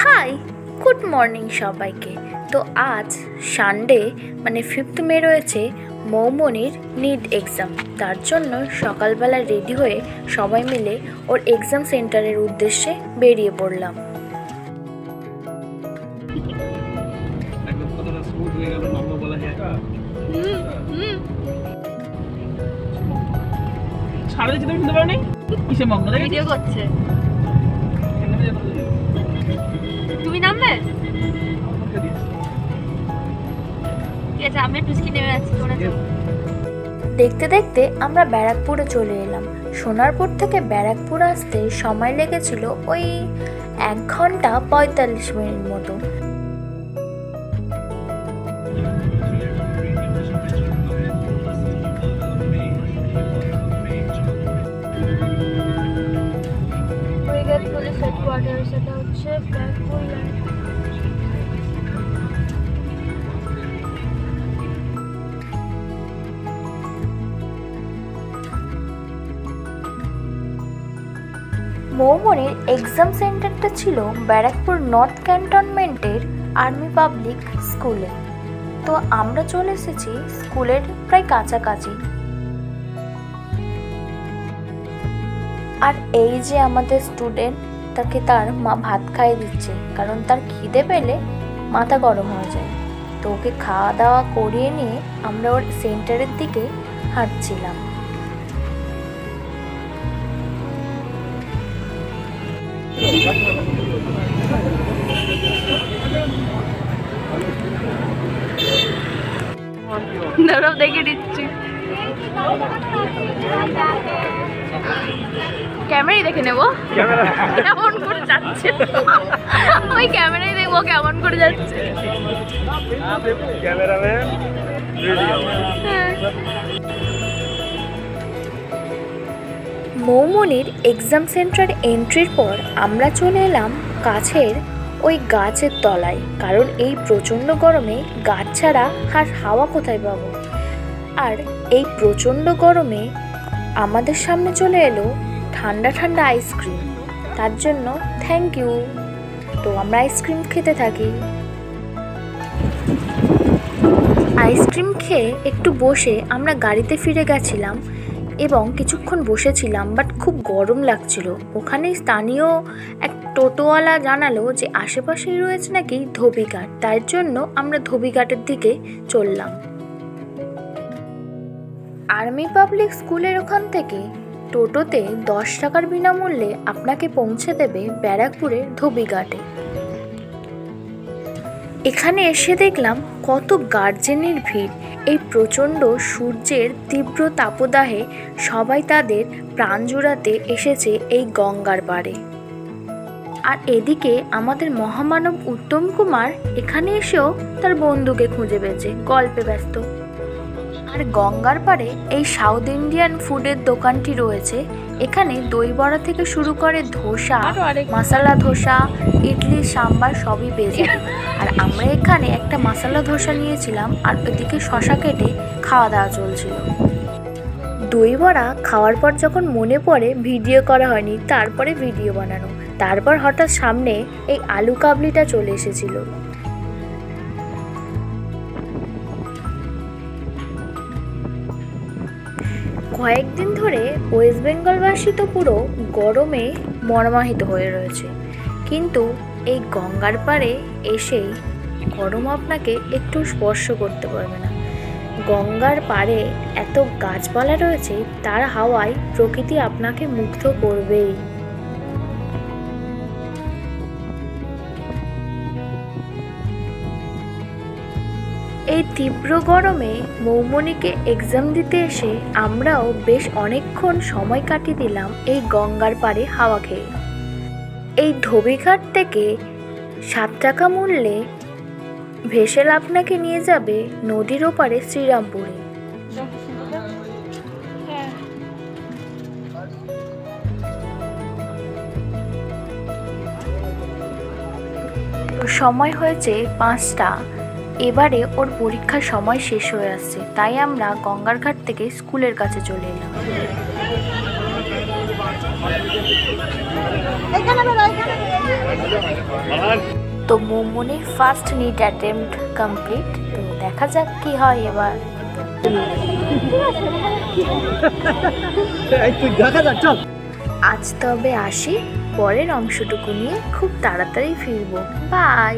High, good morning সবাইকে। তো আজ সানডে মানে 5th মে রয়েছে মৌমনির নিট এক্সাম। তার জন্য সকালবেলা রেডি হয়ে সবাই মিলে ওর এক্সাম সেন্টারের উদ্দেশ্যে বেরিয়ে পড়লাম। তুমি নামবে? দেখতে দেখতে আমরা ব্যারাকপুরে চলে এলাম। সোনারপুর থেকে ব্যারাকপুর আসতে সময় লেগেছিল ওই 1 ঘন্টা 45 মিনিট মতো। সেটা হচ্ছে মৌমনির এক্সাম সেন্টারটা ছিল ব্যারাকপুর নর্থ ক্যান্টনমেন্টের আর্মি পাবলিক স্কুলে। তো আমরা চলে এসেছি স্কুলের প্রায় কাছাকাছি। আর এই যে আমাদের স্টুডেন্ট, তাকে তার মা ভাত খাইয়ে দিচ্ছে, কারণ তার খিদে পেলে মাথা গরম হয়ে যায়। তো ওকে খাওয়া দাওয়া করিয়ে নিয়ে আমরা ওর সেন্টারের দিকে হাঁটছিলাম। দেখে দিচ্ছি, ক্যামেরাই দেখে নেবো কেমন করে যাচ্ছে। ওই ক্যামেরাই দেখবো কেমন করে যাচ্ছে। মৌমনির এক্সাম সেন্টার এন্ট্রির পর আমরা চলে এলাম কাছের ওই গাছের তলায়, কারণ এই প্রচণ্ড গরমে গাছ ছাড়া আর হাওয়া কোথায় পাবো। আর এই প্রচণ্ড গরমে আমাদের সামনে চলে এলো ঠান্ডা ঠান্ডা আইসক্রিম। তার জন্য থ্যাংক ইউ। তো আমরা আইসক্রিম খেতে থাকি। আইসক্রিম খেয়ে একটু বসে আমরা গাড়িতে ফিরে গেছিলাম এবং কিছুক্ষণ বসেছিলাম, বাট খুব গরম লাগছিল। ওখানে স্থানীয় এক টোটোওয়ালা জানালো যে আশেপাশেই রয়েছে নাকি ধোবিঘাট, তার জন্য আমরা ধোবিঘাটের দিকে চললাম। আর্মি পাবলিক স্কুলের ওখান থেকে টোটোতে 10 টাকার বিনামূল্যে আপনাকে পৌঁছে দেবে ব্যারাকপুরের ধোবিঘাটে। এখানে এসে দেখলাম কত গার্জেনের ভিড়। এই প্রচণ্ড সূর্যের তীব্র তাপদাহে সবাই তাদের প্রাণ জোড়াতে এসেছে এই গঙ্গার পাড়ে। আর এদিকে আমাদের মহামানব উত্তম কুমার এখানে এসেও তার বন্ধুকে খুঁজে পেয়েছে, গল্পে ব্যস্ত। আর গঙ্গার পাড়ে এই সাউথ ইন্ডিয়ান ফুডের দোকানটি রয়েছে। এখানে দই বড়া থেকে শুরু করে ধোসা, মশলা ধোসা, ইডলি, সাম্বার সবই পেয়ে যাবে। আর আমরা এখানে একটা মশলা ধোসা নিয়েছিলাম, আর ওদিকে শশা কেটে খাওয়া দাওয়া চলছিল। দই বড়া খাওয়ার পর যখন মনে পড়ে ভিডিও করা হয়নি, তারপরে ভিডিও বানানো। তারপর হঠাৎ সামনে এই আলু কাবলিটা চলে এসেছিল। কয়েকদিন ধরে ওয়েস্ট বেঙ্গলবাসী তো পুরো গরমে মর্মাহিত হয়ে রয়েছে, কিন্তু এই গঙ্গার পাড়ে এসেই গরম আপনাকে একটু স্পর্শ করতে পারবে না। গঙ্গার পাড়ে এত গাছপালা রয়েছে, তার হাওয়ায় প্রকৃতি আপনাকে মুগ্ধ করবেই। এই তীব্র গরমে মৌমনিকে এক্সাম দিতে এসে আমরাও বেশ অনেকক্ষণ সময় কাটিয়ে দিলাম এই গঙ্গার পাড়ে হাওয়া খেয়ে। এই ধোবিঘাট থেকে 7 টাকা মূল্যে ভেসেল আপনাকে নিয়ে যাবে নদীর ওপারে শ্রীরামপুরে। সময় হয়েছে 5টা। এবারে ওর পরীক্ষার সময় শেষ হয়ে আসছে, তাই আমরা গঙ্গার ঘাট থেকে স্কুলের কাছে চলে এলাম। তো মোমনির ফার্স্ট নিট অ্যাটেম্প্ট কমপ্লিট। তো দেখা যাক কি হয় এবার। আজ তবে আসি, পরের অংশটুকু নিয়ে খুব তাড়াতাড়ি ফিরবো। বাই।